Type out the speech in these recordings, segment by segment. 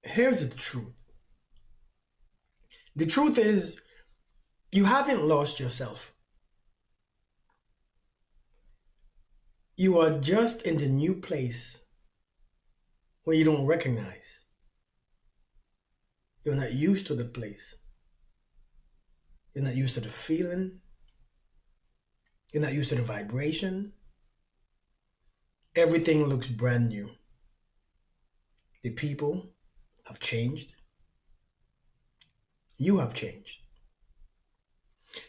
Here's the truth. The truth is, you haven't lost yourself. You are just in the new place where you don't recognize. You're not used to the place. You're not used to the feeling. You're not used to the vibration. Everything looks brand new. The people have changed. You have changed.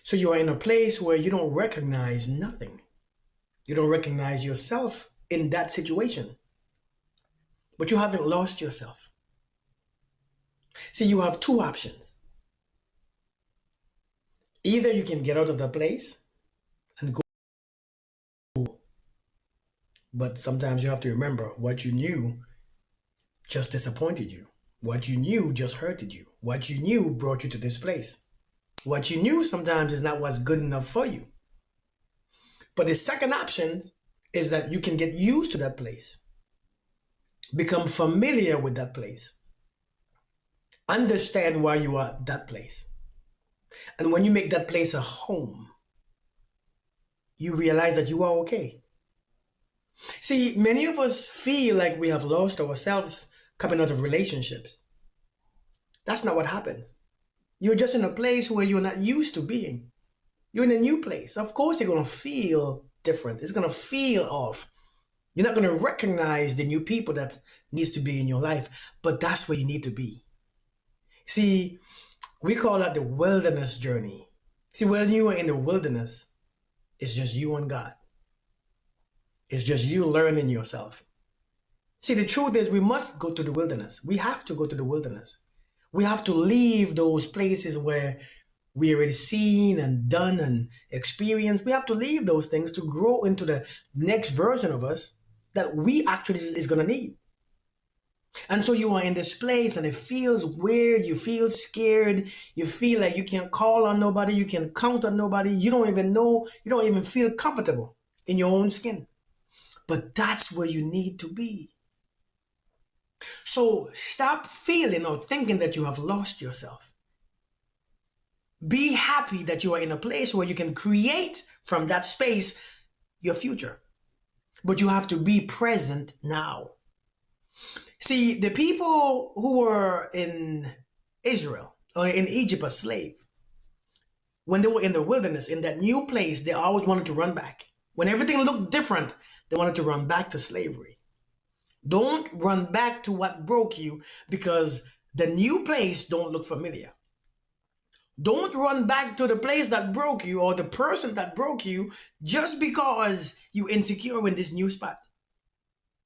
So you are in a place where you don't recognize nothing. You don't recognize yourself in that situation, but you haven't lost yourself. See, you have two options. Either you can get out of the place and go, but sometimes you have to remember what you knew just disappointed you. What you knew just hurted you. What you knew brought you to this place. What you knew sometimes is not what's good enough for you. But the second option is that you can get used to that place, become familiar with that place, understand why you are at that place. And when you make that place a home, you realize that you are okay. See, many of us feel like we have lost ourselves coming out of relationships. That's not what happens. You're just in a place where you're not used to being. You're in a new place. Of course, you're going to feel different. It's going to feel off. You're not going to recognize the new people that needs to be in your life, but that's where you need to be. See, we call that the wilderness journey. See, when you are in the wilderness, it's just you and God. It's just you learning yourself. See, the truth is we must go to the wilderness. We have to go to the wilderness. We have to leave those places where we already seen and done and experienced. We have to leave those things to grow into the next version of us that we actually is going to need. And so you are in this place and it feels weird. You feel scared. You feel like you can't call on nobody. You can't count on nobody. You don't even know. You don't even feel comfortable in your own skin. But that's where you need to be. So stop feeling or thinking that you have lost yourself. Be happy that you are in a place where you can create from that space your future. But you have to be present now. See, the people who were in Israel or in Egypt as slave, when they were in the wilderness, in that new place, they always wanted to run back. When everything looked different, they wanted to run back to slavery. Don't run back to what broke you because the new place don't look familiar. Don't run back to the place that broke you or the person that broke you just because you insecure in this new spot.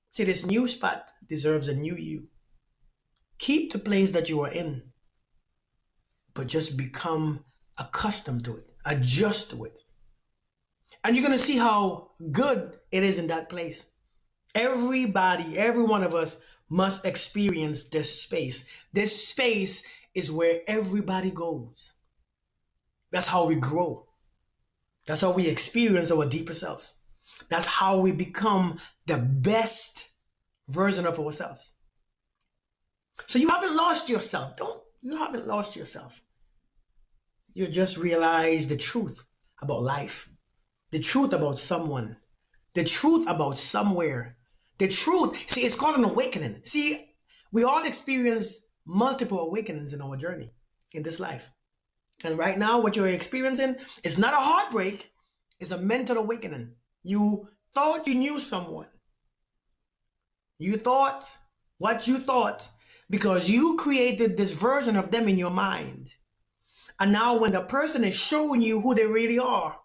See, this new spot deserves a new you. Keep the place that you are in, but just become accustomed to it, adjust to it. And you're going to see how good it is in that place. Everybody, every one of us must experience this space. This space is where everybody goes. That's how we grow. That's how we experience our deeper selves. That's how we become the best version of ourselves. So you haven't lost yourself. You haven't lost yourself. You just realize the truth about life, the truth about someone, the truth about somewhere. The truth, see, it's called an awakening. See, we all experience multiple awakenings in our journey in this life. And right now, what you're experiencing is not a heartbreak, it's a mental awakening. You thought you knew someone. You thought what you thought because you created this version of them in your mind. And now, when the person is showing you who they really are,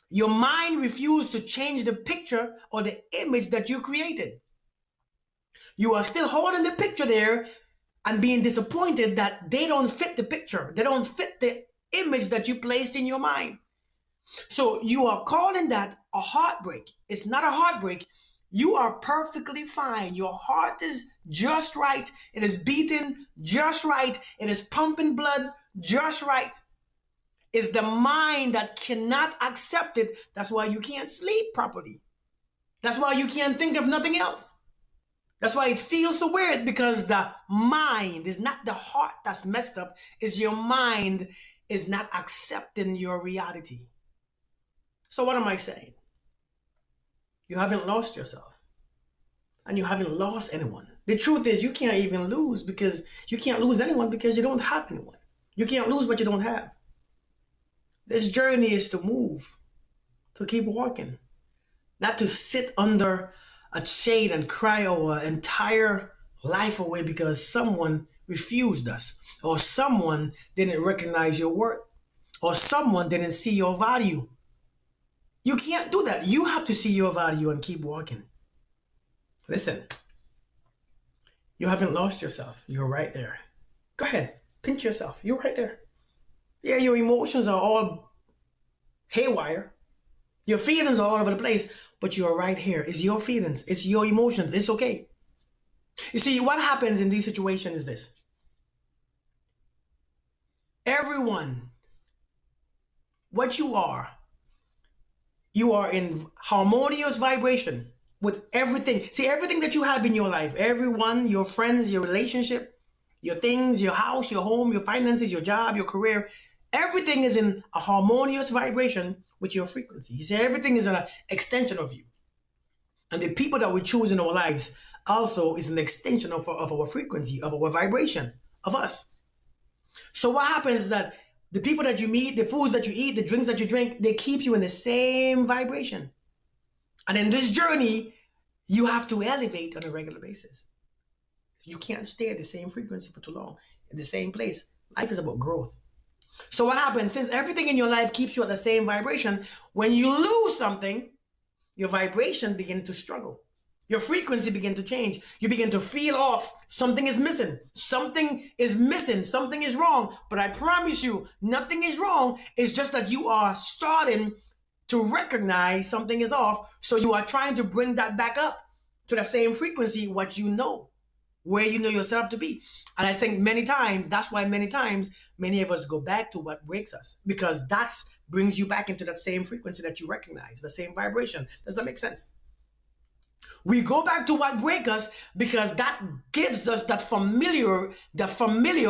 your mind refused to change the picture or the image that you created. You are still holding the picture there and being disappointed that they don't fit the picture. They don't fit the image that you placed in your mind. So you are calling that a heartbreak. It's not a heartbreak. You are perfectly fine. Your heart is just right. It is beating just right. It is pumping blood just right. It's the mind that cannot accept it. That's why you can't sleep properly. That's why you can't think of nothing else. That's why it feels so weird, because the mind is not the heart that's messed up, is your mind is not accepting your reality. So what am I saying? You haven't lost yourself, and you haven't lost anyone. The truth is, you can't even lose, because you can't lose anyone because you don't have anyone. You can't lose what you don't have. This journey is to move, to keep walking, not to sit under a shade and cry our entire life away because someone refused us, or someone didn't recognize your worth, or someone didn't see your value. You can't do that. You have to see your value and keep walking. Listen, you haven't lost yourself. You're right there. Go ahead, pinch yourself. You're right there. Yeah, your emotions are all haywire. Your feelings are all over the place, but you're right here. It's your feelings, it's your emotions. It's okay. You see, what happens in these situations is this: everyone, what you are in harmonious vibration with everything. See, everything that you have in your life, everyone, your friends, your relationship, your things, your house, your home, your finances, your job, your career, everything is in a harmonious vibration with your frequency. You see, everything is an extension of you. And the people that we choose in our lives also is an extension of our frequency, of our vibration, of us. So what happens is that the people that you meet, the foods that you eat, the drinks that you drink, they keep you in the same vibration. And in this journey, you have to elevate on a regular basis. You can't stay at the same frequency for too long, in the same place. Life is about growth. So what happens, since everything in your life keeps you at the same vibration, when you lose something, your vibration begins to struggle. Your frequency begins to change. You begin to feel off. Something is missing. Something is missing. Something is wrong. But I promise you, nothing is wrong. It's just that you are starting to recognize something is off. So you are trying to bring that back up to the same frequency, what you know, where you know yourself to be. And I think many times, that's why many times, many of us go back to what breaks us, because that's brings you back into that same frequency that you recognize, the same vibration. Does that make sense? We go back to what breaks us because that gives us that familiar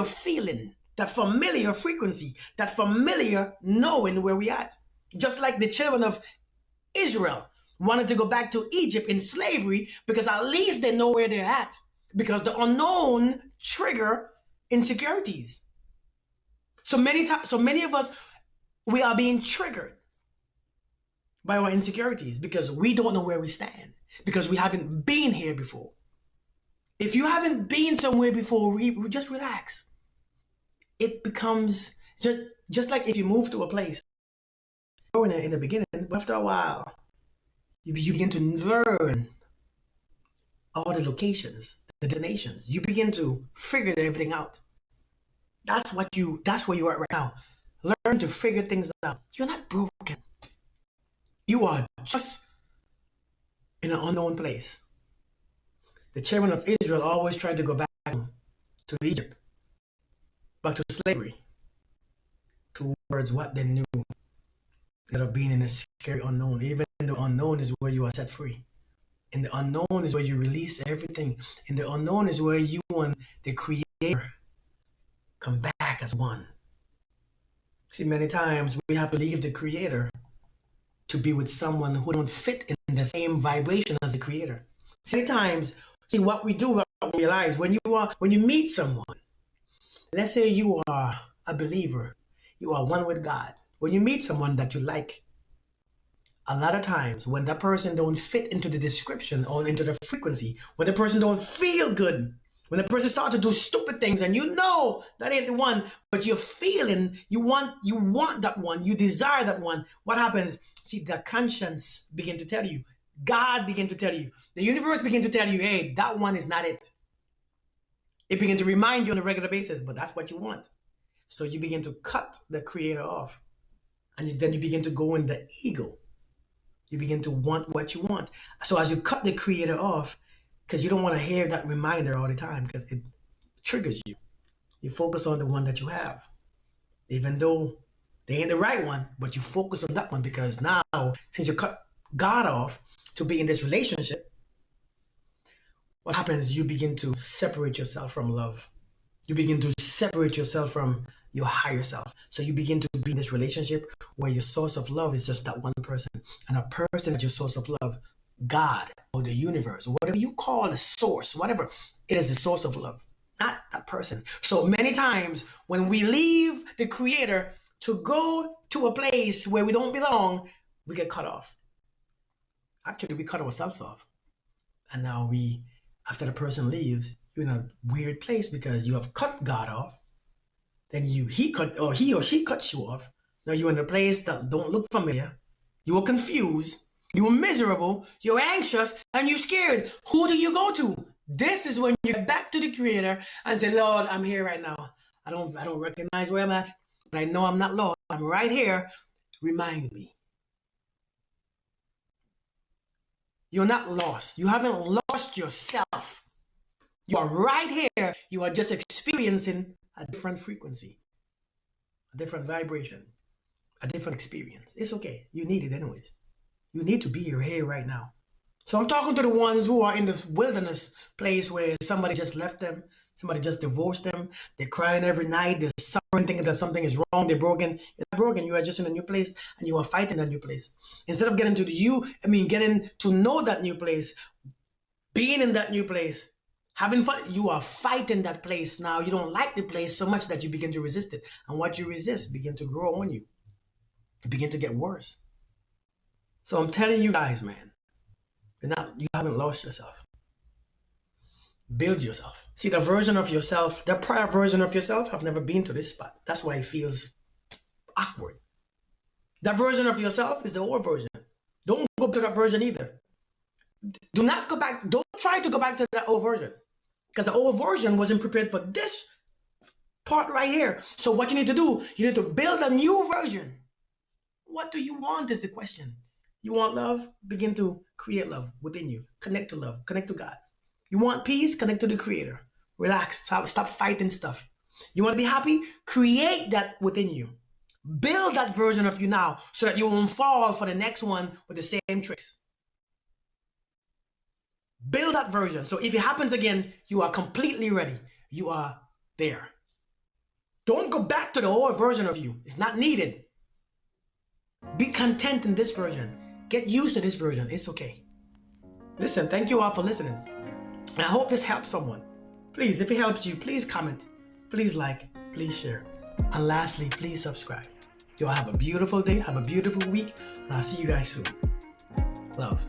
feeling, that familiar frequency, that familiar knowing where we at. Just like the children of Israel wanted to go back to Egypt in slavery because at least they know where they're at. Because the unknown trigger insecurities. So many of us, we are being triggered by our insecurities because we don't know where we stand, because we haven't been here before. If you haven't been somewhere before, we just relax. It becomes just like if you move to a place in the beginning, but after a while, you begin to learn all the locations, the destinations. You begin to figure everything out. That's where you are right now. Learn to figure things out. You're not broken. You are just in an unknown place. The children of Israel always tried to go back to Egypt, back to slavery, towards what they knew, instead of being in a scary unknown. Even the unknown is where you are set free. In the unknown is where you release everything. In the unknown is where you and the Creator come back as one. See, many times we have to leave the Creator to be with someone who don't fit in the same vibration as the Creator. See, many times, see what we do, what we realize when you meet someone. Let's say you are a believer, you are one with God. When you meet someone that you like, a lot of times when that person don't fit into the description or into the frequency, when the person don't feel good, when the person start to do stupid things and you know that ain't the one, but you're feeling you want that one, you desire that one, what happens? See, the conscience begin to tell you, God begin to tell you, the universe begin to tell you, hey, that one is not it. It begin to remind you on a regular basis, but that's what you want. So you begin to cut the Creator off, and then you begin to go in the ego. You begin to want what you want. So as you cut the Creator off, because you don't want to hear that reminder all the time, because it triggers you. You focus on the one that you have, even though they ain't the right one, but you focus on that one because now, since you cut God off to be in this relationship, what happens? You begin to separate yourself from love. You begin to separate yourself from your higher self. So you begin to be in this relationship where your source of love is just that one person. And a person is your source of love. God or the universe, or whatever you call a source, whatever, it is the source of love, not that person. So many times when we leave the creator to go to a place where we don't belong, we get cut off. Actually, we cut ourselves off. And now after the person leaves, you're in a weird place because you have cut God off. Then he or she cuts you off. Now you're in a place that don't look familiar. You are confused. You are miserable. You're anxious, and you're scared. Who do you go to? This is when you get back to the Creator and say, Lord, I'm here right now. I don't recognize where I'm at, but I know I'm not lost. I'm right here. Remind me. You're not lost. You haven't lost yourself. You are right here. You are just experiencing a different frequency, a different vibration, a different experience. It's okay. You need it anyways. You need to be here right now. So I'm talking to the ones who are in this wilderness place where somebody just left them, somebody just divorced them. They're crying every night. They're suffering, thinking that something is wrong. They're broken. You're not broken. You are just in a new place, and you are fighting that new place. Instead of getting to know that new place, being in that new place, having fun, you are fighting that place. Now you don't like the place so much that you begin to resist it. And what you resist begin to grow on you. It begin to get worse. So I'm telling you guys, man, you haven't lost yourself. Build yourself. See, the version of yourself, the prior version of yourself have never been to this spot. That's why it feels awkward. That version of yourself is the old version. Don't go to that version either. Do not go back. Don't try to go back to that old version. Because the old version wasn't prepared for this part right here. So what you need to do, you need to build a new version. What do you want is the question. You want love? Begin to create love within you. Connect to love. Connect to God. You want peace? Connect to the Creator. Relax. Stop fighting stuff. You want to be happy? Create that within you. Build that version of you now so that you won't fall for the next one with the same tricks. Build that version. So if it happens again, you are completely ready. You are there. Don't go back to the old version of you. It's not needed. Be content in this version. Get used to this version. It's okay. Listen, thank you all for listening. And I hope this helps someone. Please, if it helps you, please comment. Please like. Please share. And lastly, please subscribe. You all have a beautiful day. Have a beautiful week. And I'll see you guys soon. Love.